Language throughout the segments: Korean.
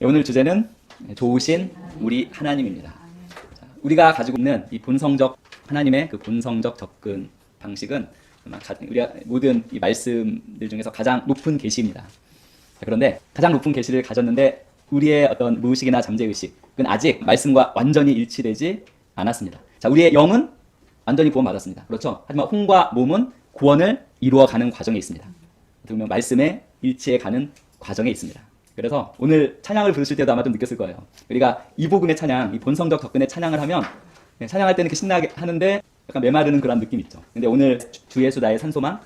오늘 주제는 좋으신 우리 하나님입니다. 우리가 가지고 있는 이 본성적 하나님의 그 본성적 접근 방식은 우리가 모든 이 말씀들 중에서 가장 높은 계시입니다. 그런데 가장 높은 계시를 가졌는데 우리의 어떤 무의식이나 잠재의식은 아직 말씀과 완전히 일치되지 않았습니다. 자, 우리의 영은 완전히 구원받았습니다. 그렇죠? 하지만 혼과 몸은 구원을 이루어가는 과정에 있습니다. 어떻게 보면 말씀에 일치해가는 과정에 있습니다. 그래서 오늘 찬양을 부르실 때도 아마 좀 느꼈을 거예요. 우리가 이 복음의 찬양, 이 본성적 접근의 찬양을 하면 찬양할 때는 이렇게 신나게 하는데 약간 메마르는 그런 느낌 있죠. 근데 오늘 주 예수 나의 산소망,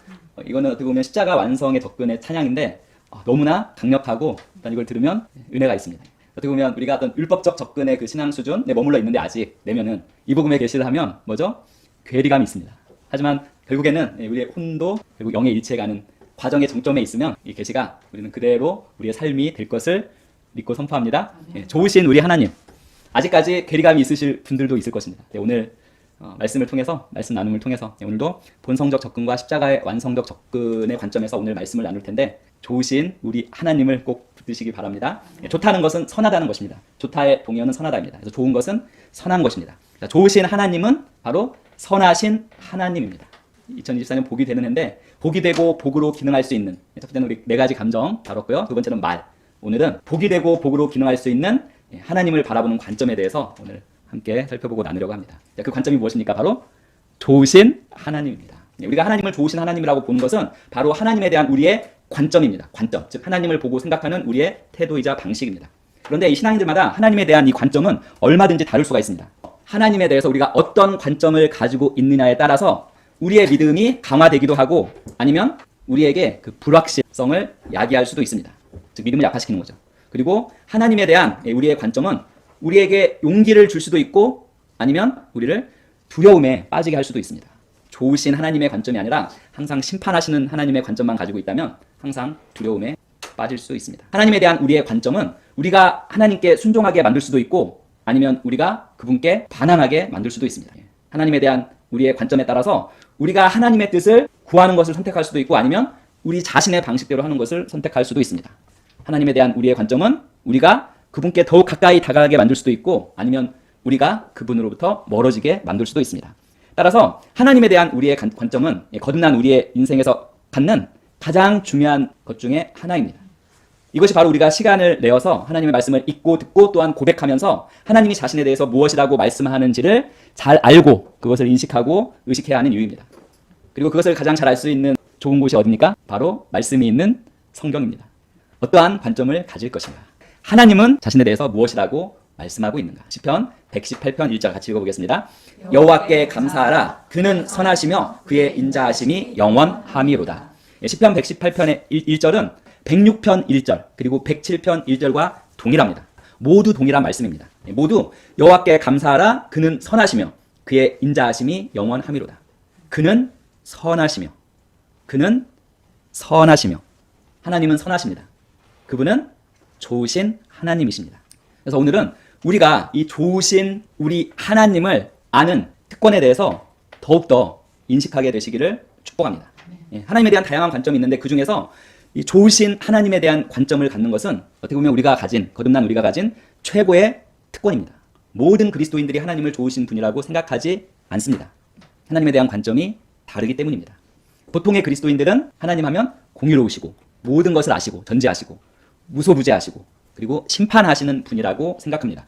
이거는 어떻게 보면 십자가 완성의 접근의 찬양인데 너무나 강력하고 일단 이걸 들으면 은혜가 있습니다. 어떻게 보면 우리가 어떤 율법적 접근의 그 신앙 수준에 머물러 있는데 아직 내면은 이 복음의 계시를 하면 뭐죠? 괴리감이 있습니다. 하지만 결국에는 우리의 혼도 결국 영의 일체가는 과정의 정점에 있으면 이 계시가 우리는 그대로 우리의 삶이 될 것을 믿고 선포합니다. 좋으신 우리 하나님. 아직까지 괴리감이 있으실 분들도 있을 것입니다. 오늘 말씀을 통해서, 말씀 나눔을 통해서 오늘도 본성적 접근과 십자가의 완성적 접근의 관점에서 오늘 말씀을 나눌 텐데 좋으신 우리 하나님을 꼭 붙드시기 바랍니다. 좋다는 것은 선하다는 것입니다. 좋다의 동의어는 선하다입니다. 그래서 좋은 것은 선한 것입니다. 좋으신 하나님은 바로 선하신 하나님입니다. 2024년 복이 되는 해인데 복이 되고 복으로 기능할 수 있는 첫 번째는 우리 4가지 감정 다뤘고요. 두 번째는 말. 오늘은 복이 되고 복으로 기능할 수 있는 하나님을 바라보는 관점에 대해서 오늘 함께 살펴보고 나누려고 합니다. 그 관점이 무엇입니까? 바로 좋으신 하나님입니다. 우리가 하나님을 좋으신 하나님이라고 보는 것은 바로 하나님에 대한 우리의 관점입니다. 관점, 즉 하나님을 보고 생각하는 우리의 태도이자 방식입니다. 그런데 이 신앙인들마다 하나님에 대한 이 관점은 얼마든지 다를 수가 있습니다. 하나님에 대해서 우리가 어떤 관점을 가지고 있느냐에 따라서 우리의 믿음이 강화되기도 하고 아니면 우리에게 그 불확실성을 야기할 수도 있습니다. 즉 믿음을 약화시키는 거죠. 그리고 하나님에 대한 우리의 관점은 우리에게 용기를 줄 수도 있고 아니면 우리를 두려움에 빠지게 할 수도 있습니다. 좋으신 하나님의 관점이 아니라 항상 심판하시는 하나님의 관점만 가지고 있다면 항상 두려움에 빠질 수 있습니다. 하나님에 대한 우리의 관점은 우리가 하나님께 순종하게 만들 수도 있고 아니면 우리가 그분께 반항하게 만들 수도 있습니다. 하나님에 대한 우리의 관점에 따라서 우리가 하나님의 뜻을 구하는 것을 선택할 수도 있고 아니면 우리 자신의 방식대로 하는 것을 선택할 수도 있습니다. 하나님에 대한 우리의 관점은 우리가 그분께 더욱 가까이 다가가게 만들 수도 있고 아니면 우리가 그분으로부터 멀어지게 만들 수도 있습니다. 따라서 하나님에 대한 우리의 관점은 거듭난 우리의 인생에서 갖는 가장 중요한 것 중에 하나입니다. 이것이 바로 우리가 시간을 내어서 하나님의 말씀을 읽고 듣고 또한 고백하면서 하나님이 자신에 대해서 무엇이라고 말씀하는지를 잘 알고 그것을 인식하고 의식해야 하는 이유입니다. 그리고 그것을 가장 잘 알 수 있는 좋은 곳이 어디입니까? 바로 말씀이 있는 성경입니다. 어떠한 관점을 가질 것인가? 하나님은 자신에 대해서 무엇이라고 말씀하고 있는가? 시편 118편 1절 같이 읽어보겠습니다. 여호와께 감사하라. 그는 선하시며 그의 인자하심이 영원함이로다. 시편 118편의 1절은 106편 1절 그리고 107편 1절과 동일합니다. 모두 동일한 말씀입니다. 모두 여호와께 감사하라. 그는 선하시며 그의 인자하심이 영원함이로다. 그는 선하시며 그는 선하시며 하나님은 선하십니다. 그분은 좋으신 하나님이십니다. 그래서 오늘은 우리가 이 좋으신 우리 하나님을 아는 특권에 대해서 더욱더 인식하게 되시기를 축복합니다. 하나님에 대한 다양한 관점이 있는데 그 중에서 이 좋으신 하나님에 대한 관점을 갖는 것은 어떻게 보면 거듭난 우리가 가진 최고의 특권입니다. 모든 그리스도인들이 하나님을 좋으신 분이라고 생각하지 않습니다. 하나님에 대한 관점이 다르기 때문입니다. 보통의 그리스도인들은 하나님 하면 공의로우시고 모든 것을 아시고 전지하시고 무소부재하시고 그리고 심판하시는 분이라고 생각합니다.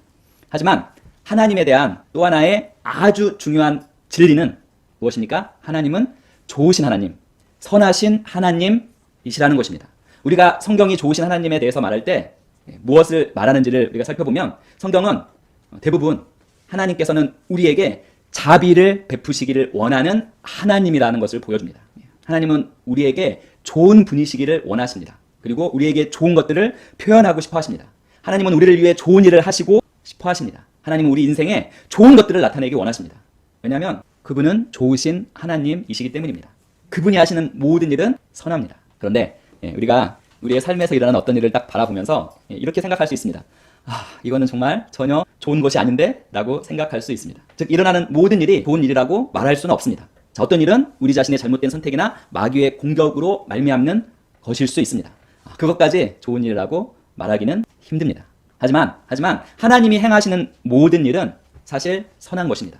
하지만 하나님에 대한 또 하나의 아주 중요한 진리는 무엇입니까? 하나님은 좋으신 하나님, 선하신 하나님이시라는 것입니다. 우리가 성경이 좋으신 하나님에 대해서 말할 때 무엇을 말하는지를 우리가 살펴보면 성경은 대부분 하나님께서는 우리에게 자비를 베푸시기를 원하는 하나님이라는 것을 보여줍니다. 하나님은 우리에게 좋은 분이시기를 원하십니다. 그리고 우리에게 좋은 것들을 표현하고 싶어 하십니다. 하나님은 우리를 위해 좋은 일을 하시고 싶어 하십니다. 하나님은 우리 인생에 좋은 것들을 나타내기 원하십니다. 왜냐하면 그분은 좋으신 하나님이시기 때문입니다. 그분이 하시는 모든 일은 선합니다. 그런데 우리가 우리의 삶에서 일어나는 어떤 일을 딱 바라보면서 이렇게 생각할 수 있습니다. 이거는 정말 전혀 좋은 것이 아닌데 라고 생각할 수 있습니다. 즉 일어나는 모든 일이 좋은 일이라고 말할 수는 없습니다. 자, 어떤 일은 우리 자신의 잘못된 선택이나 마귀의 공격으로 말미암는 것일 수 있습니다. 그것까지 좋은 일이라고 말하기는 힘듭니다. 하지만 하나님이 행하시는 모든 일은 사실 선한 것입니다.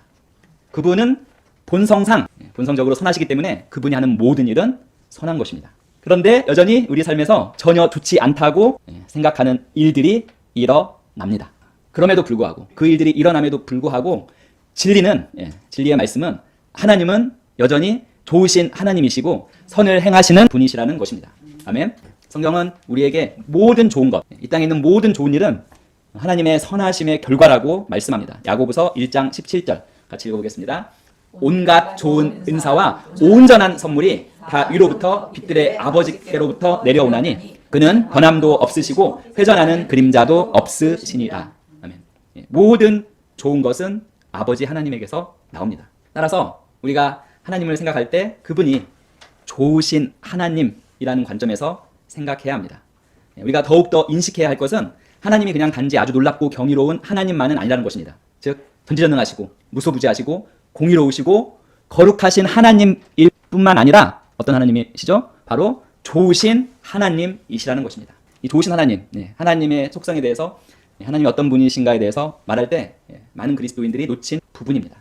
그분은 본성적으로 선하시기 때문에 그분이 하는 모든 일은 선한 것입니다. 그런데 여전히 우리 삶에서 전혀 좋지 않다고 생각하는 일들이 일어납니다. 그럼에도 불구하고 그 일들이 일어남에도 불구하고 진리의 말씀은 하나님은 여전히 좋으신 하나님이시고 선을 행하시는 분이시라는 것입니다. 아멘. 성경은 우리에게 모든 좋은 것, 이 땅에 있는 모든 좋은 일은 하나님의 선하심의 결과라고 말씀합니다. 야고보서 1장 17절 같이 읽어보겠습니다. 온갖 좋은 은사와 온전한 선물이 다 위로부터 빛들의 아버지께로부터 내려오나니 그는 변함도 없으시고 회전하는 그림자도 없으시니라. 아멘. 모든 좋은 것은 아버지 하나님에게서 나옵니다. 따라서 우리가 하나님을 생각할 때 그분이 좋으신 하나님이라는 관점에서 생각해야 합니다. 우리가 더욱더 인식해야 할 것은 하나님이 그냥 단지 아주 놀랍고 경이로운 하나님만은 아니라는 것입니다. 즉 전지전능하시고 무소부지하시고 공의로우시고 거룩하신 하나님일 뿐만 아니라 어떤 하나님이시죠? 바로 좋으신 하나님이시라는 것입니다. 이 좋으신 하나님, 하나님의 속성에 대해서 하나님이 어떤 분이신가에 대해서 말할 때 많은 그리스도인들이 놓친 부분입니다.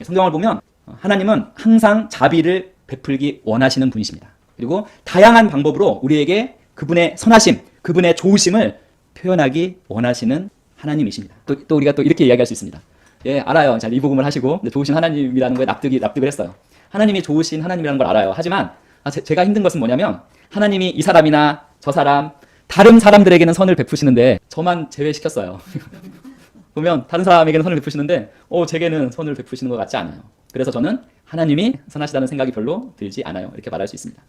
성경을 보면 하나님은 항상 자비를 베풀기 원하시는 분이십니다. 그리고 다양한 방법으로 우리에게 그분의 선하심, 그분의 좋으심을 표현하기 원하시는 하나님이십니다. 또 우리가 또 이렇게 이야기할 수 있습니다. 예, 알아요. 잘 이복음을 하시고 좋으신 하나님이라는 거에 납득을 했어요. 하나님이 좋으신 하나님이라는 걸 알아요. 하지만 제가 힘든 것은 뭐냐면 하나님이 이 사람이나 저 사람, 다른 사람들에게는 선을 베푸시는데 저만 제외시켰어요. 보면 다른 사람에게는 선을 베푸시는데 제게는 선을 베푸시는 것 같지 않아요. 그래서 저는 하나님이 선하시다는 생각이 별로 들지 않아요. 이렇게 말할 수 있습니다.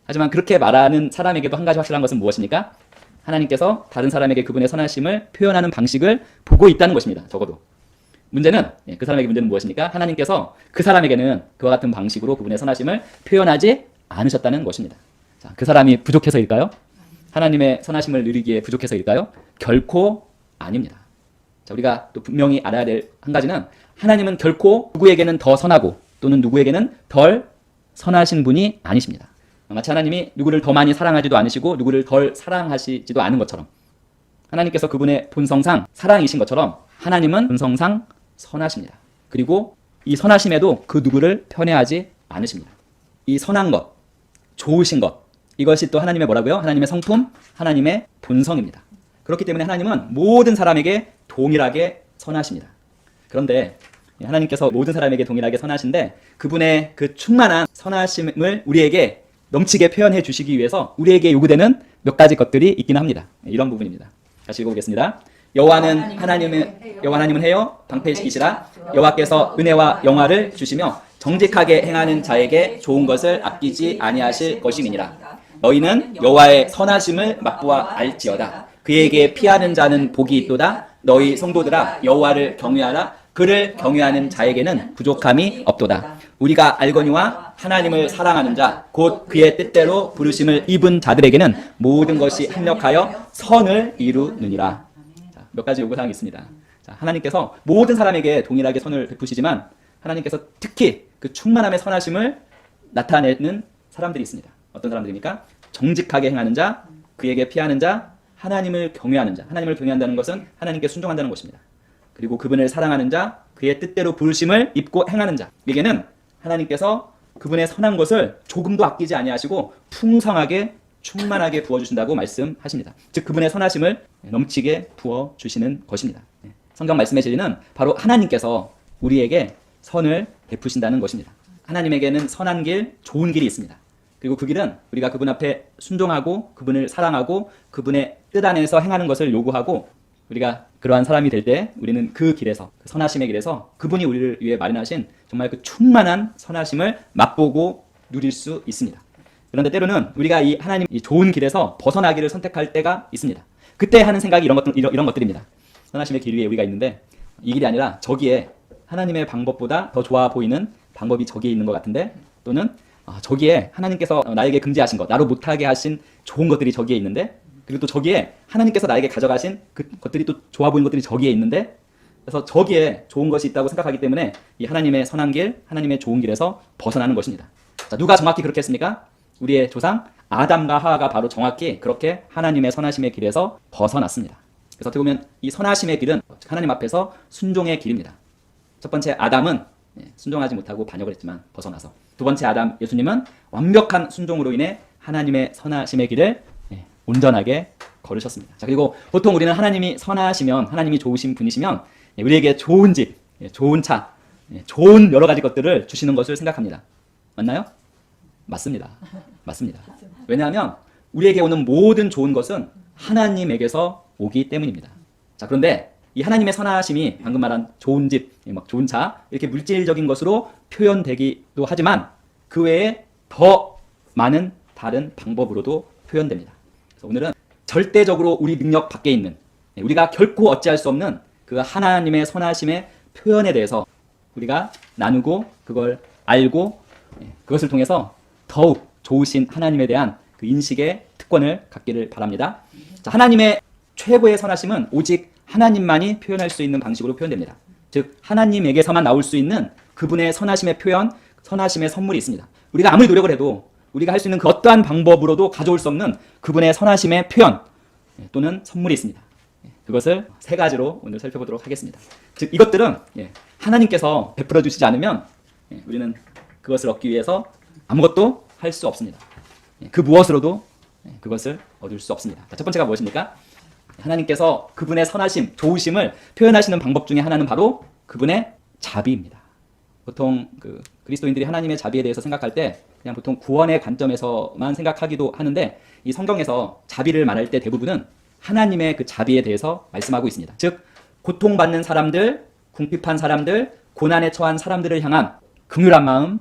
하지만 그렇게 말하는 사람에게도 한 가지 확실한 것은 무엇입니까? 하나님께서 다른 사람에게 그분의 선하심을 표현하는 방식을 보고 있다는 것입니다. 적어도. 그 사람에게 문제는 무엇입니까? 하나님께서 그 사람에게는 그와 같은 방식으로 그분의 선하심을 표현하지 않으셨다는 것입니다. 자, 그 사람이 부족해서일까요? 하나님의 선하심을 누리기에 부족해서일까요? 결코 아닙니다. 자, 우리가 또 분명히 알아야 될 한 가지는 하나님은 결코 누구에게는 더 선하고 또는 누구에게는 덜 선하신 분이 아니십니다. 마치 하나님이 누구를 더 많이 사랑하지도 않으시고 누구를 덜 사랑하시지도 않은 것처럼 하나님께서 그분의 본성상 사랑이신 것처럼 하나님은 본성상 선하십니다. 그리고 이 선하심에도 그 누구를 편애하지 않으십니다. 이 선한 것, 좋으신 것, 이것이 또 하나님의 뭐라고요? 하나님의 성품, 하나님의 본성입니다. 그렇기 때문에 하나님은 모든 사람에게 동일하게 선하십니다. 그런데 하나님께서 모든 사람에게 동일하게 선하신데 그분의 그 충만한 선하심을 우리에게 넘치게 표현해 주시기 위해서 우리에게 요구되는 몇 가지 것들이 있긴 합니다. 이런 부분입니다. 다시 읽어보겠습니다. 여호와는 하나님은 해요 방패시키시라. 여호와께서 은혜와 영화를 주시며 정직하게 행하는 자에게 좋은 것을 아끼지 아니하실 것임이니라. 너희는 여호와의 선하심을 맛보아 알지어다. 그에게 피하는 자는 복이 있도다. 너희 성도들아 여호와를 경외하라. 그를 경외하는 자에게는 부족함이 없도다. 우리가 알거니와 하나님을 사랑하는 자, 곧 그의 뜻대로 부르심을 입은 자들에게는 모든 것이 합력하여 선을 이루느니라. 자, 몇 가지 요구사항이 있습니다. 자, 하나님께서 모든 사람에게 동일하게 선을 베푸시지만 하나님께서 특히 그 충만함의 선하심을 나타내는 사람들이 있습니다. 어떤 사람들입니까? 정직하게 행하는 자, 그에게 피하는 자, 하나님을 경외하는 자. 하나님을 경외한다는 것은 하나님께 순종한다는 것입니다. 그리고 그분을 사랑하는 자, 그의 뜻대로 부르심을 입고 행하는 자에게는 하나님께서 그분의 선한 것을 조금도 아끼지 아니하시고 풍성하게 충만하게 부어주신다고 말씀하십니다. 즉 그분의 선하심을 넘치게 부어주시는 것입니다. 성경 말씀의 진리는 바로 하나님께서 우리에게 선을 베푸신다는 것입니다. 하나님에게는 선한 길, 좋은 길이 있습니다. 그리고 그 길은 우리가 그분 앞에 순종하고 그분을 사랑하고 그분의 뜻 안에서 행하는 것을 요구하고 우리가 그러한 사람이 될 때 우리는 그 길에서, 그 선하심의 길에서 그분이 우리를 위해 마련하신 정말 그 충만한 선하심을 맛보고 누릴 수 있습니다. 그런데 때로는 우리가 이 하나님 이 좋은 길에서 벗어나기를 선택할 때가 있습니다. 그때 하는 생각이 이런 것들입니다. 선하심의 길 위에 우리가 있는데 이 길이 아니라 저기에 하나님의 방법보다 더 좋아 보이는 방법이 저기에 있는 것 같은데 또는 저기에 하나님께서 나에게 금지하신 것, 나로 못하게 하신 좋은 것들이 저기에 있는데 그리고 또 저기에 하나님께서 나에게 가져가신 그 것들이 또 좋아 보이는 것들이 저기에 있는데 그래서 저기에 좋은 것이 있다고 생각하기 때문에 이 하나님의 선한 길, 하나님의 좋은 길에서 벗어나는 것입니다. 자, 누가 정확히 그렇게 했습니까? 우리의 조상 아담과 하와가 바로 정확히 그렇게 하나님의 선하심의 길에서 벗어났습니다. 그래서 어떻게 보면 이 선하심의 길은 하나님 앞에서 순종의 길입니다. 첫 번째 아담은 순종하지 못하고 반역을 했지만 벗어나서, 두 번째 아담 예수님은 완벽한 순종으로 인해 하나님의 선하심의 길을 온전하게 걸으셨습니다. 자, 그리고 보통 우리는 하나님이 선하시면, 하나님이 좋으신 분이시면 우리에게 좋은 집, 좋은 차, 좋은 여러 가지 것들을 주시는 것을 생각합니다. 맞나요? 맞습니다. 맞습니다. 왜냐하면 우리에게 오는 모든 좋은 것은 하나님에게서 오기 때문입니다. 자, 그런데 이 하나님의 선하심이 방금 말한 좋은 집, 막 좋은 차, 이렇게 물질적인 것으로 표현되기도 하지만 그 외에 더 많은 다른 방법으로도 표현됩니다. 그래서 오늘은 절대적으로 우리 능력 밖에 있는, 우리가 결코 어찌할 수 없는 그 하나님의 선하심의 표현에 대해서 우리가 나누고 그걸 알고 그것을 통해서 더욱 좋으신 하나님에 대한 그 인식의 특권을 갖기를 바랍니다. 자, 하나님의 최고의 선하심은 오직 하나님만이 표현할 수 있는 방식으로 표현됩니다. 즉 하나님에게서만 나올 수 있는 그분의 선하심의 표현, 선하심의 선물이 있습니다. 우리가 아무리 노력을 해도 우리가 할 수 있는 그 어떠한 방법으로도 가져올 수 없는 그분의 선하심의 표현 또는 선물이 있습니다. 그것을 세 가지로 오늘 살펴보도록 하겠습니다. 즉 이것들은 하나님께서 베풀어 주시지 않으면 우리는 그것을 얻기 위해서 아무것도 할 수 없습니다. 그 무엇으로도 그것을 얻을 수 없습니다. 자, 첫 번째가 무엇입니까? 하나님께서 그분의 선하심, 좋으심을 표현하시는 방법 중에 하나는 바로 그분의 자비입니다. 보통 그리스도인들이 하나님의 자비에 대해서 생각할 때 그냥 보통 구원의 관점에서만 생각하기도 하는데, 이 성경에서 자비를 말할 때 대부분은 하나님의 그 자비에 대해서 말씀하고 있습니다. 즉 고통받는 사람들, 궁핍한 사람들, 고난에 처한 사람들을 향한 긍휼한 마음,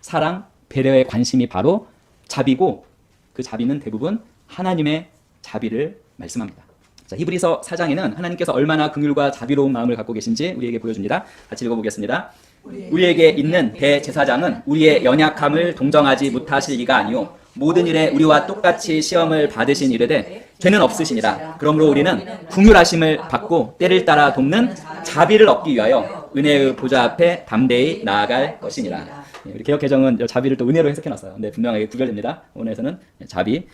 사랑, 배려의 관심이 바로 자비고, 그 자비는 대부분 하나님의 자비를 말씀합니다. 자, 히브리서 4장에는 하나님께서 얼마나 긍휼과 자비로운 마음을 갖고 계신지 우리에게 보여줍니다. 같이 읽어보겠습니다. 우리에게 있는 대제사장은 우리의 연약함을 동정하지 못하실 이가 아니요 모든 일에 우리와 똑같이 시험을 받으신 이르되 죄는 없으시니라. 그러므로 우리는 긍휼하심을 받고 때를 따라 돕는 자비를 얻기 위하여 은혜의 보좌 앞에 담대히 나아갈 것이니라. 우리 개역 개정은 자비를 또 은혜로 해석해놨어요. 근데 분명하게 구별됩니다. 오늘에서는 자비,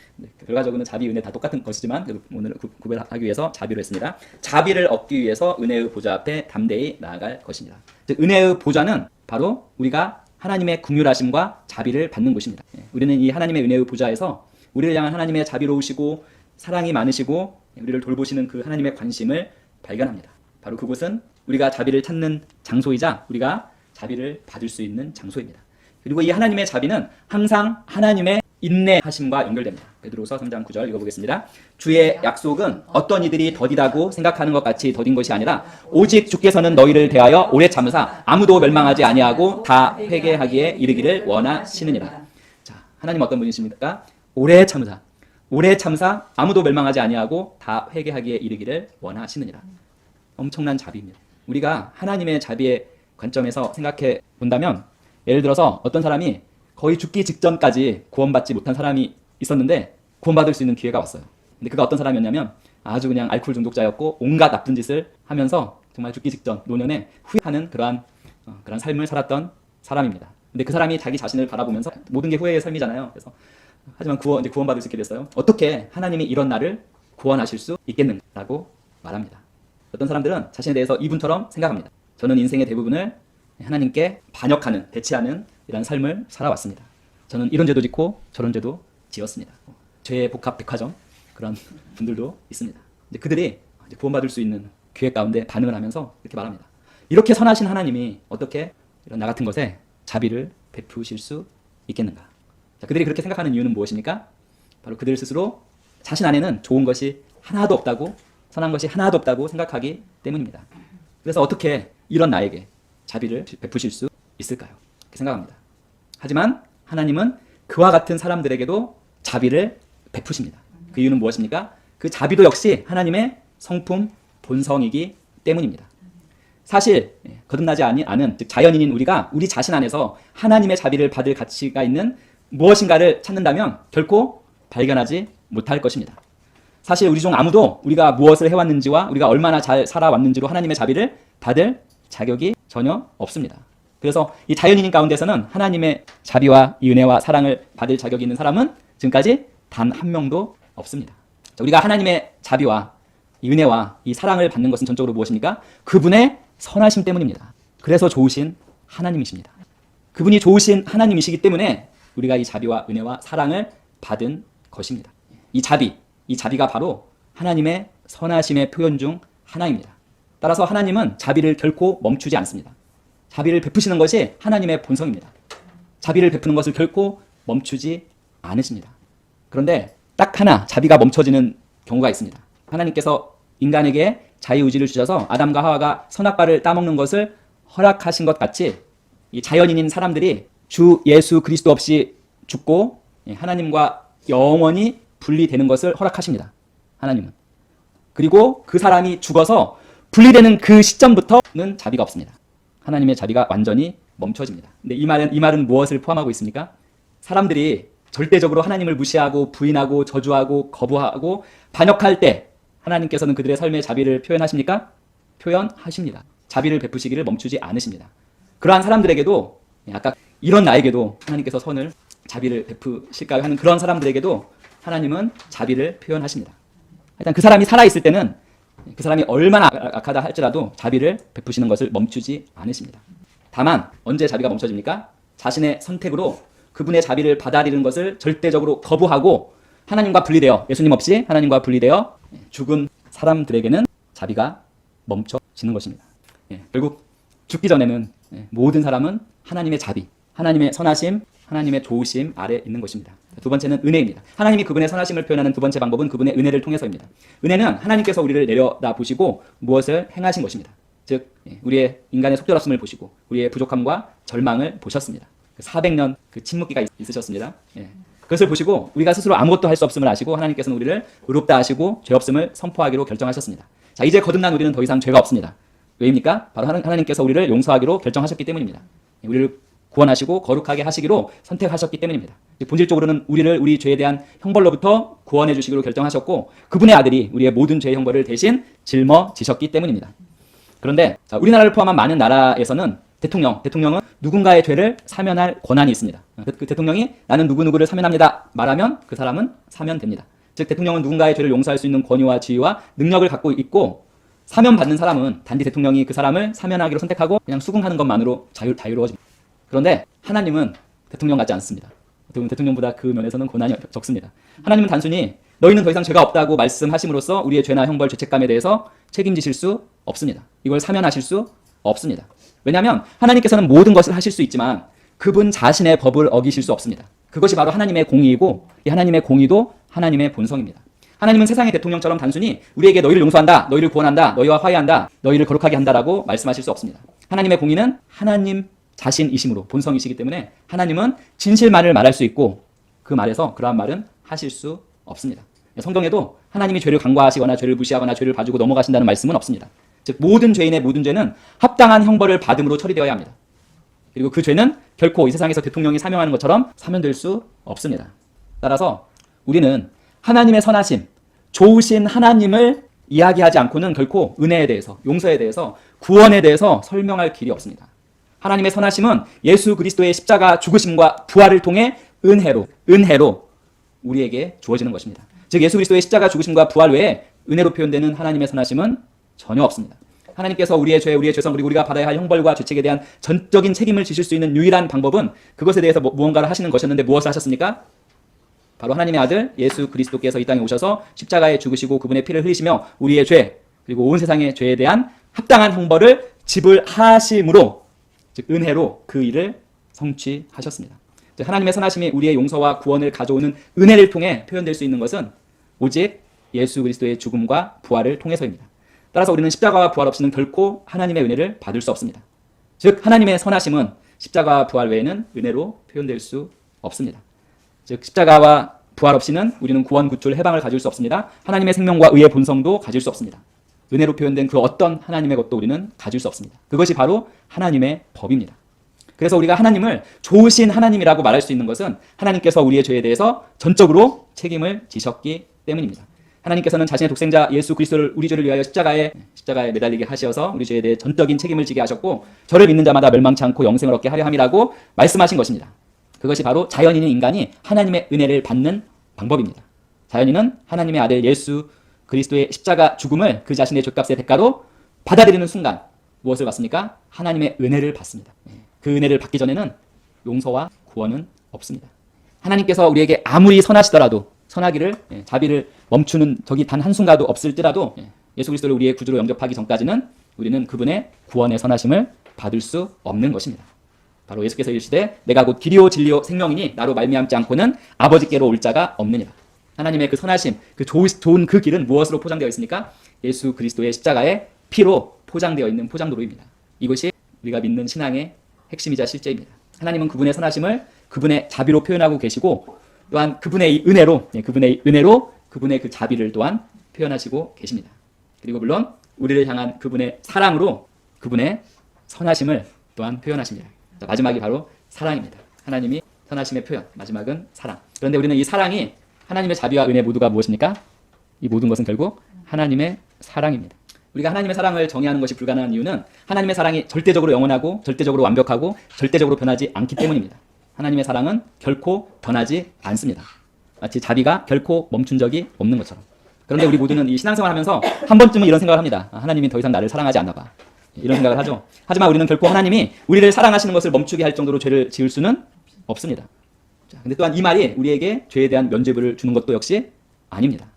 결과적으로는 자비, 은혜 다 똑같은 것이지만 오늘 구별하기 위해서 자비로 했습니다. 자비를 얻기 위해서 은혜의 보좌 앞에 담대히 나아갈 것이니라. 즉 은혜의 보좌는 바로 우리가 하나님의 긍휼하심과 자비를 받는 곳입니다. 우리는 이 하나님의 은혜의 보좌에서 우리를 향한 하나님의 자비로우시고 사랑이 많으시고 우리를 돌보시는 그 하나님의 관심을 발견합니다. 바로 그곳은 우리가 자비를 찾는 장소이자 우리가 자비를 받을 수 있는 장소입니다. 그리고 이 하나님의 자비는 항상 하나님의 인내하심과 연결됩니다. 베드로서 3장 9절 읽어보겠습니다. 주의 약속은 어떤 이들이 더디다고 생각하는 것 같이 더딘 것이 아니라 오직 주께서는 너희를 대하여 오래 참으사 아무도 멸망하지 아니하고 다 회개하기에 이르기를 원하시느니라. 자, 하나님 어떤 분이십니까? 오래 참으사 아무도 멸망하지 아니하고 다 회개하기에 이르기를 원하시느니라. 엄청난 자비입니다. 우리가 하나님의 자비의 관점에서 생각해 본다면, 예를 들어서 어떤 사람이 거의 죽기 직전까지 구원받지 못한 사람이 있었는데 구원받을 수 있는 기회가 왔어요. 근데 그가 어떤 사람이었냐면 아주 그냥 알코올 중독자였고 온갖 나쁜 짓을 하면서 정말 죽기 직전 노년에 후회하는 그러한 삶을 살았던 사람입니다. 근데 그 사람이 자기 자신을 바라보면서 모든 게 후회의 삶이잖아요. 그래서 하지만 이제 구원받을 수 있게 됐어요. 어떻게 하나님이 이런 나를 구원하실 수 있겠는가라고 말합니다. 어떤 사람들은 자신에 대해서 이분처럼 생각합니다. 저는 인생의 대부분을 하나님께 반역하는, 대치하는 이런 삶을 살아왔습니다. 저는 이런 죄도 짓고 저런 죄도 지었습니다. 죄의 복합 백화점, 그런 분들도 있습니다. 이제 그들이 이제 구원받을 수 있는 기회 가운데 반응을 하면서 이렇게 말합니다. 이렇게 선하신 하나님이 어떻게 이런 나 같은 것에 자비를 베푸실 수 있겠는가? 자, 그들이 그렇게 생각하는 이유는 무엇입니까? 바로 그들 스스로 자신 안에는 좋은 것이 하나도 없다고, 선한 것이 하나도 없다고 생각하기 때문입니다. 그래서 어떻게 이런 나에게 자비를 베푸실 수 있을까요? 이렇게 생각합니다. 하지만 하나님은 그와 같은 사람들에게도 자비를 베푸십니다. 그 이유는 무엇입니까? 그 자비도 역시 하나님의 성품, 본성이기 때문입니다. 사실 거듭나지 않은, 즉 자연인인 우리가 우리 자신 안에서 하나님의 자비를 받을 가치가 있는 무엇인가를 찾는다면 결코 발견하지 못할 것입니다. 사실 우리 중 아무도 우리가 무엇을 해왔는지와 우리가 얼마나 잘 살아왔는지로 하나님의 자비를 받을 자격이 전혀 없습니다. 그래서 이 자연인인 가운데서는 하나님의 자비와 이 은혜와 사랑을 받을 자격이 있는 사람은 지금까지 단 한 명도 없습니다. 우리가 하나님의 자비와 이 은혜와 이 사랑을 받는 것은 전적으로 무엇입니까? 그분의 선하심 때문입니다. 그래서 좋으신 하나님이십니다. 그분이 좋으신 하나님이시기 때문에 우리가 이 자비와 은혜와 사랑을 받은 것입니다. 이 자비가 바로 하나님의 선하심의 표현 중 하나입니다. 따라서 하나님은 자비를 결코 멈추지 않습니다. 자비를 베푸시는 것이 하나님의 본성입니다. 자비를 베푸는 것을 결코 멈추지 않으십니다. 그런데 딱 하나 자비가 멈춰지는 경우가 있습니다. 하나님께서 인간에게 자유의지를 주셔서 아담과 하와가 선악과를 따먹는 것을 허락하신 것 같이 이 자연인인 사람들이 주 예수 그리스도 없이 죽고 하나님과 영원히 분리되는 것을 허락하십니다. 하나님은. 그리고 그 사람이 죽어서 분리되는 그 시점부터는 자비가 없습니다. 하나님의 자비가 완전히 멈춰집니다. 근데 이 말은 무엇을 포함하고 있습니까? 사람들이 절대적으로 하나님을 무시하고 부인하고 저주하고 거부하고 반역할 때 하나님께서는 그들의 삶의 자비를 표현하십니까? 표현하십니다. 자비를 베푸시기를 멈추지 않으십니다. 그러한 사람들에게도 아까 이런 나에게도 하나님께서 선을 자비를 베푸실까요? 하는 그런 사람들에게도 하나님은 자비를 표현하십니다. 일단 그 사람이 살아있을 때는 그 사람이 얼마나 악하다 할지라도 자비를 베푸시는 것을 멈추지 않으십니다. 다만 언제 자비가 멈춰집니까? 자신의 선택으로 그분의 자비를 받아들이는 것을 절대적으로 거부하고 하나님과 분리되어 예수님 없이 하나님과 분리되어 죽은 사람들에게는 자비가 멈춰지는 것입니다. 결국 죽기 전에는 모든 사람은 하나님의 자비, 하나님의 선하심, 하나님의 좋으심 아래 있는 것입니다. 두 번째는 은혜입니다. 하나님이 그분의 선하심을 표현하는 두 번째 방법은 그분의 은혜를 통해서입니다. 은혜는 하나님께서 우리를 내려다보시고 무엇을 행하신 것입니다. 즉 우리의 인간의 속절없음을 보시고 우리의 부족함과 절망을 보셨습니다. 400년 그 침묵기가 있으셨습니다. 그것을 보시고 우리가 스스로 아무것도 할 수 없음을 아시고 하나님께서는 우리를 의롭다 하시고 죄 없음을 선포하기로 결정하셨습니다. 자, 이제 거듭난 우리는 더 이상 죄가 없습니다. 왜입니까? 바로 하나님께서 우리를 용서하기로 결정하셨기 때문입니다. 우리를 구원하시고 거룩하게 하시기로 선택하셨기 때문입니다. 본질적으로는 우리를 우리 죄에 대한 형벌로부터 구원해 주시기로 결정하셨고 그분의 아들이 우리의 모든 죄의 형벌을 대신 짊어지셨기 때문입니다. 그런데 우리나라를 포함한 많은 나라에서는 대통령은 누군가의 죄를 사면할 권한이 있습니다. 그 대통령이 나는 누구누구를 사면합니다 말하면 그 사람은 사면됩니다. 즉 대통령은 누군가의 죄를 용서할 수 있는 권위와 지위와 능력을 갖고 있고 사면받는 사람은 단지 대통령이 그 사람을 사면하기로 선택하고 그냥 수긍하는 것만으로 자유로워집니다. 그런데 하나님은 대통령 같지 않습니다. 대통령보다 그 면에서는 권한이 적습니다. 하나님은 단순히 너희는 더 이상 죄가 없다고 말씀하심으로써 우리의 죄나 형벌, 죄책감에 대해서 책임지실 수 없습니다. 이걸 사면하실 수 없습니다. 왜냐하면 하나님께서는 모든 것을 하실 수 있지만 그분 자신의 법을 어기실 수 없습니다. 그것이 바로 하나님의 공의이고 이 하나님의 공의도 하나님의 본성입니다. 하나님은 세상의 대통령처럼 단순히 우리에게 너희를 용서한다, 너희를 구원한다, 너희와 화해한다, 너희를 거룩하게 한다라고 말씀하실 수 없습니다. 하나님의 공의는 하나님 자신이심으로 본성이시기 때문에 하나님은 진실만을 말할 수 있고 그 말에서 그러한 말은 하실 수 없습니다. 성경에도 하나님이 죄를 간과하시거나 죄를 무시하거나 죄를 봐주고 넘어가신다는 말씀은 없습니다. 즉 모든 죄인의 모든 죄는 합당한 형벌을 받음으로 처리되어야 합니다. 그리고 그 죄는 결코 이 세상에서 대통령이 사명하는 것처럼 사면될 수 없습니다. 따라서 우리는 하나님의 선하심, 좋으신 하나님을 이야기하지 않고는 결코 은혜에 대해서, 용서에 대해서, 구원에 대해서 설명할 길이 없습니다. 하나님의 선하심은 예수 그리스도의 십자가 죽으심과 부활을 통해 은혜로 우리에게 주어지는 것입니다. 즉 예수 그리스도의 십자가 죽으심과 부활 외에 은혜로 표현되는 하나님의 선하심은 전혀 없습니다. 하나님께서 우리의 죄, 우리의 죄성, 그리고 우리가 받아야 할 형벌과 죄책에 대한 전적인 책임을 지실 수 있는 유일한 방법은 그것에 대해서 무언가를 하시는 것이었는데 무엇을 하셨습니까? 바로 하나님의 아들 예수 그리스도께서 이 땅에 오셔서 십자가에 죽으시고 그분의 피를 흘리시며 우리의 죄, 그리고 온 세상의 죄에 대한 합당한 형벌을 지불하심으로, 즉 은혜로 그 일을 성취하셨습니다. 즉 하나님의 선하심이 우리의 용서와 구원을 가져오는 은혜를 통해 표현될 수 있는 것은 오직 예수 그리스도의 죽음과 부활을 통해서입니다. 따라서 우리는 십자가와 부활 없이는 결코 하나님의 은혜를 받을 수 없습니다. 즉 하나님의 선하심은 십자가와 부활 외에는 은혜로 표현될 수 없습니다. 즉 십자가와 부활 없이는 우리는 구원, 구출, 해방을 가질 수 없습니다. 하나님의 생명과 의의 본성도 가질 수 없습니다. 은혜로 표현된 그 어떤 하나님의 것도 우리는 가질 수 없습니다. 그것이 바로 하나님의 법입니다. 그래서 우리가 하나님을 좋으신 하나님이라고 말할 수 있는 것은 하나님께서 우리의 죄에 대해서 전적으로 책임을 지셨기 때문입니다. 하나님께서는 자신의 독생자 예수 그리스도를 우리 죄를 위하여 십자가에 매달리게 하셔서 우리 죄에 대해 전적인 책임을 지게 하셨고 저를 믿는 자마다 멸망치 않고 영생을 얻게 하려 함이라고 말씀하신 것입니다. 그것이 바로 자연인인 인간이 하나님의 은혜를 받는 방법입니다. 자연인은 하나님의 아들 예수 그리스도의 십자가 죽음을 그 자신의 죗값의 대가로 받아들이는 순간 무엇을 받습니까? 하나님의 은혜를 받습니다. 그 은혜를 받기 전에는 용서와 구원은 없습니다. 하나님께서 우리에게 아무리 선하시더라도 선하기를 자비를 멈추는 적이 단 한순간도 없을지라도 예수 그리스도를 우리의 구주로 영접하기 전까지는 우리는 그분의 구원의 선하심을 받을 수 없는 것입니다. 바로 예수께서 이르시되 내가 곧 길이요 진리요 생명이니 나로 말미암지 않고는 아버지께로 올 자가 없느니라. 하나님의 그 선하심, 그 좋은 그 길은 무엇으로 포장되어 있습니까? 예수 그리스도의 십자가의 피로 포장되어 있는 포장도로입니다. 이것이 우리가 믿는 신앙의 핵심이자 실제입니다. 하나님은 그분의 선하심을 그분의 자비로 표현하고 계시고 또한 그분의 은혜로 그분의 그 자비를 또한 표현하시고 계십니다. 그리고 물론 우리를 향한 그분의 사랑으로 그분의 선하심을 또한 표현하십니다. 자, 마지막이 바로 사랑입니다. 하나님이 선하심의 표현, 마지막은 사랑. 그런데 우리는 이 사랑이 하나님의 자비와 은혜 모두가 무엇입니까? 이 모든 것은 결국 하나님의 사랑입니다. 우리가 하나님의 사랑을 정의하는 것이 불가능한 이유는 하나님의 사랑이 절대적으로 영원하고 절대적으로 완벽하고 절대적으로 변하지 않기 때문입니다. 하나님의 사랑은 결코 변하지 않습니다. 마치 자비가 결코 멈춘 적이 없는 것처럼. 그런데 우리 모두는 이 신앙생활 하면서 한 번쯤은 이런 생각을 합니다. 하나님이 더 이상 나를 사랑하지 않나 봐. 이런 생각을 하죠. 하지만 우리는 결코 하나님이 우리를 사랑하시는 것을 멈추게 할 정도로 죄를 지을 수는 없습니다. 자, 근데 또한 이 말이 우리에게 죄에 대한 면죄부를 주는 것도 역시 아닙니다.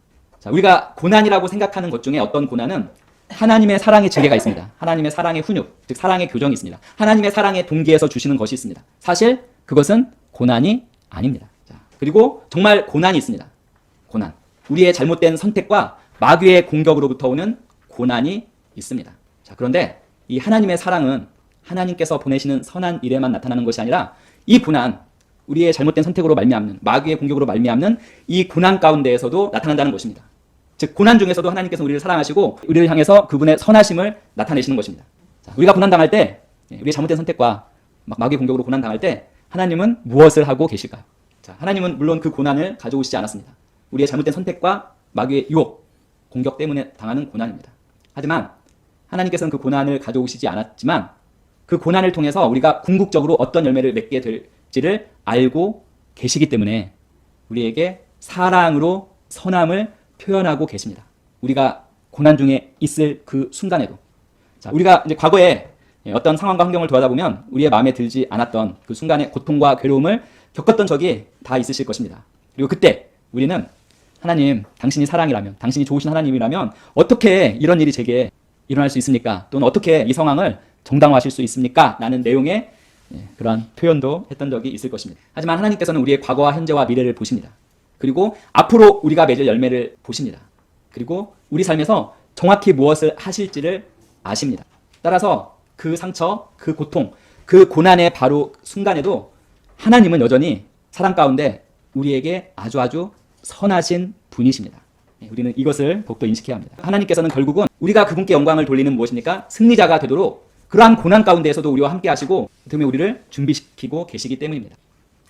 자, 우리가 고난이라고 생각하는 것 중에 어떤 고난은 하나님의 사랑의 증개가 있습니다. 하나님의 사랑의 훈육, 즉 사랑의 교정이 있습니다. 하나님의 사랑의 동기에서 주시는 것이 있습니다. 사실 그것은 고난이 아닙니다. 자, 그리고 정말 고난이 있습니다. 고난. 우리의 잘못된 선택과 마귀의 공격으로부터 오는 고난이 있습니다. 자, 그런데 이 하나님의 사랑은 하나님께서 보내시는 선한 일에만 나타나는 것이 아니라 이 고난, 우리의 잘못된 선택으로 말미암는 마귀의 공격으로 말미암는 이 고난 가운데에서도 나타난다는 것입니다. 즉 고난 중에서도 하나님께서 우리를 사랑하시고 우리를 향해서 그분의 선하심을 나타내시는 것입니다. 자, 우리가 고난당할 때 우리의 잘못된 선택과 마귀의 공격으로 고난당할 때 하나님은 무엇을 하고 계실까요? 자, 하나님은 물론 그 고난을 가져오시지 않았습니다. 우리의 잘못된 선택과 마귀의 유혹, 공격 때문에 당하는 고난입니다. 하지만 하나님께서는 그 고난을 가져오시지 않았지만 그 고난을 통해서 우리가 궁극적으로 어떤 열매를 맺게 될지를 알고 계시기 때문에 우리에게 사랑으로 선함을 표현하고 계십니다. 우리가 고난 중에 있을 그 순간에도. 자, 우리가 이제 과거에 어떤 상황과 환경을 도하다 보면 우리의 마음에 들지 않았던 그 순간의 고통과 괴로움을 겪었던 적이 다 있으실 것입니다. 그리고 그때 우리는 하나님, 당신이 사랑이라면, 당신이 좋으신 하나님이라면 어떻게 이런 일이 제게 일어날 수 있습니까? 또는 어떻게 이 상황을 정당화하실 수 있습니까? 라는 내용의 그런 표현도 했던 적이 있을 것입니다. 하지만 하나님께서는 우리의 과거와 현재와 미래를 보십니다. 그리고 앞으로 우리가 맺을 열매를 보십니다. 그리고 우리 삶에서 정확히 무엇을 하실지를 아십니다. 따라서 그 상처, 그 고통, 그 고난의 바로 순간에도 하나님은 여전히 사랑 가운데 우리에게 아주 선하신 분이십니다. 우리는 이것을 더욱더 인식해야 합니다. 하나님께서는 결국은 우리가 그분께 영광을 돌리는 무엇입니까? 승리자가 되도록 그러한 고난 가운데에서도 우리와 함께 하시고 어떻게 보면 우리를 준비시키고 계시기 때문입니다.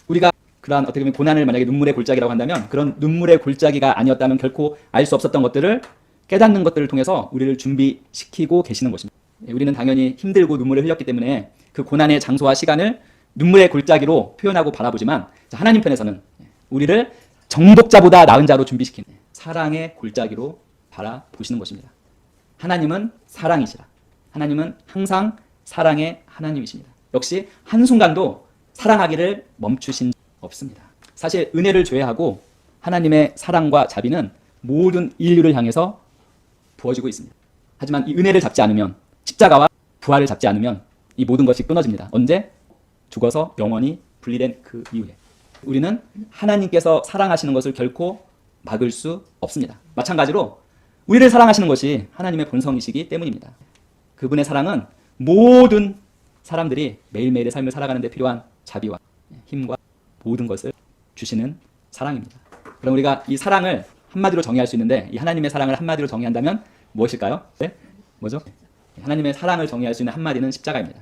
우리가 그러한 어떻게 보면 고난을 만약에 눈물의 골짜기라고 한다면 그런 눈물의 골짜기가 아니었다면 결코 알 수 없었던 것들을 깨닫는 것들을 통해서 우리를 준비시키고 계시는 것입니다. 우리는 당연히 힘들고 눈물을 흘렸기 때문에 그 고난의 장소와 시간을 눈물의 골짜기로 표현하고 바라보지만 하나님 편에서는 우리를 정복자보다 나은 자로 준비시키는 사랑의 골짜기로 바라보시는 것입니다. 하나님은 사랑이시라. 하나님은 항상 사랑의 하나님이십니다. 역시 한순간도 사랑하기를 멈추신 적 없습니다. 사실 은혜를 제외하고 하나님의 사랑과 자비는 모든 인류를 향해서 부어지고 있습니다. 하지만 이 은혜를 잡지 않으면, 십자가와 부활을 잡지 않으면 이 모든 것이 끊어집니다. 언제? 죽어서 영원히 분리된 그 이후에. 우리는 하나님께서 사랑하시는 것을 결코 막을 수 없습니다. 마찬가지로 우리를 사랑하시는 것이 하나님의 본성이시기 때문입니다. 그분의 사랑은 모든 사람들이 매일매일의 삶을 살아가는 데 필요한 자비와 힘과 모든 것을 주시는 사랑입니다. 그럼 우리가 이 사랑을 한마디로 정의할 수 있는데 이 하나님의 사랑을 한마디로 정의한다면 무엇일까요? 네? 뭐죠? 하나님의 사랑을 정의할 수 있는 한마디는 십자가입니다.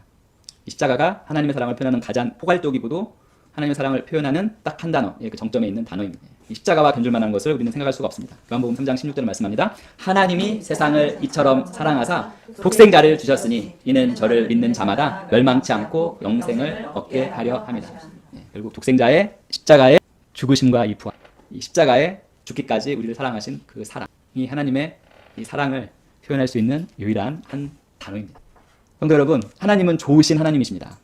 이 십자가가 하나님의 사랑을 표현하는 가장 포괄적이고도 하나님의 사랑을 표현하는 딱 한 단어, 그 정점에 있는 단어입니다. 이 십자가와 견줄 만한 것을 우리는 생각할 수가 없습니다. 요한복음 3장 16절에 말씀합니다. 하나님이 세상을 이처럼 사랑하사 독생자를 주셨으니 이는 저를 믿는 자마다 멸망치 않고 영생을 얻게 하려 함이다. 결국 독생자의 십자가의 죽으심과 이 부활, 이 십자가의 죽기까지 우리를 사랑하신 그 사랑. 이 하나님의 이 사랑을 표현할 수 있는 유일한 한 단어입니다. 성도 여러분, 하나님은 좋으신 하나님이십니다.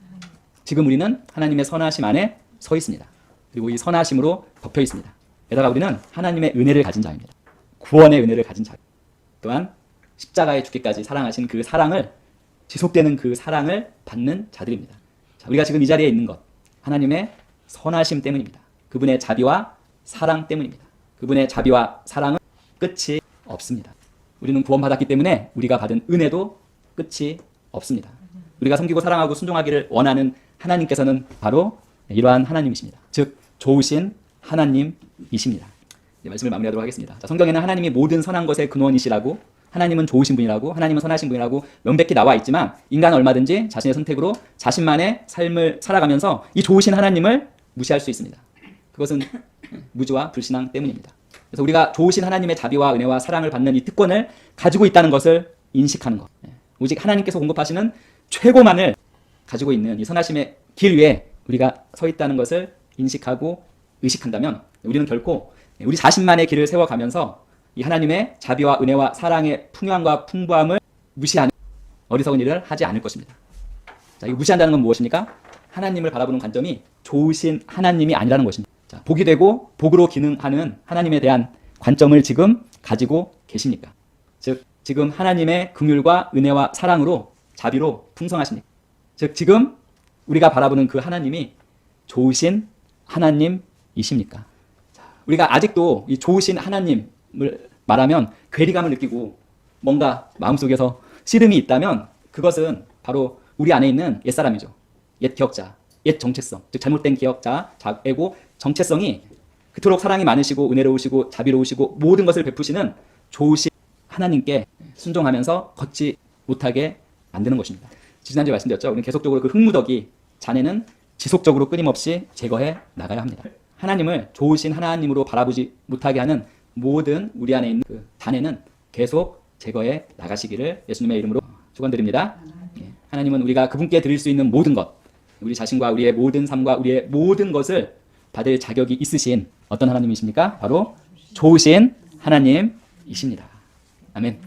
지금 우리는 하나님의 선하심 안에 서 있습니다. 그리고 이 선하심으로 덮여 있습니다. 게다가 우리는 하나님의 은혜를 가진 자입니다. 구원의 은혜를 가진 자. 또한 십자가에 죽기까지 사랑하신 그 사랑을, 지속되는 그 사랑을 받는 자들입니다. 자, 우리가 지금 이 자리에 있는 것, 하나님의 선하심 때문입니다. 그분의 자비와 사랑 때문입니다. 그분의 자비와 사랑은 끝이 없습니다. 우리는 구원받았기 때문에 우리가 받은 은혜도 끝이 없습니다. 우리가 섬기고 사랑하고 순종하기를 원하는 하나님께서는 바로 이러한 하나님이십니다. 즉 좋으신 하나님이십니다. 말씀을 마무리하도록 하겠습니다. 자, 성경에는 하나님이 모든 선한 것의 근원이시라고, 하나님은 좋으신 분이라고, 하나님은 선하신 분이라고 명백히 나와 있지만 인간은 얼마든지 자신의 선택으로 자신만의 삶을 살아가면서 이 좋으신 하나님을 무시할 수 있습니다. 그것은 무지와 불신앙 때문입니다. 그래서 우리가 좋으신 하나님의 자비와 은혜와 사랑을 받는 이 특권을 가지고 있다는 것을 인식하는 것. 오직 하나님께서 공급하시는 최고만을 가지고 있는 이 선하심의 길 위에 우리가 서 있다는 것을 인식하고 의식한다면 우리는 결코 우리 자신만의 길을 세워가면서 이 하나님의 자비와 은혜와 사랑의 풍요함과 풍부함을 무시하는 어리석은 일을 하지 않을 것입니다. 자, 이거 무시한다는 건 무엇입니까? 하나님을 바라보는 관점이 좋으신 하나님이 아니라는 것입니다. 자, 복이 되고 복으로 기능하는 하나님에 대한 관점을 지금 가지고 계십니까? 즉 지금 하나님의 긍휼과 은혜와 사랑으로 자비로 풍성하십니까? 즉 지금 우리가 바라보는 그 하나님이 좋으신 하나님이십니까? 자, 우리가 아직도 이 좋으신 하나님을 말하면 괴리감을 느끼고 뭔가 마음속에서 씨름이 있다면 그것은 바로 우리 안에 있는 옛사람이죠. 옛 기억자, 옛 정체성, 즉 잘못된 기억자, 에고 정체성이 그토록 사랑이 많으시고 은혜로우시고 자비로우시고 모든 것을 베푸시는 좋으신 하나님께 순종하면서 걷지 못하게 만드는 것입니다. 지난주에 말씀드렸죠. 우리는 계속적으로 그 흙무더기 잔해는 지속적으로 끊임없이 제거해 나가야 합니다. 하나님을 좋으신 하나님으로 바라보지 못하게 하는 모든 우리 안에 있는 그 잔해는 계속 제거해 나가시기를 예수님의 이름으로 축원드립니다. 하나님은 우리가 그분께 드릴 수 있는 모든 것, 우리 자신과 우리의 모든 삶과 우리의 모든 것을 받을 자격이 있으신 어떤 하나님이십니까? 바로 좋으신 하나님이십니다. 아멘.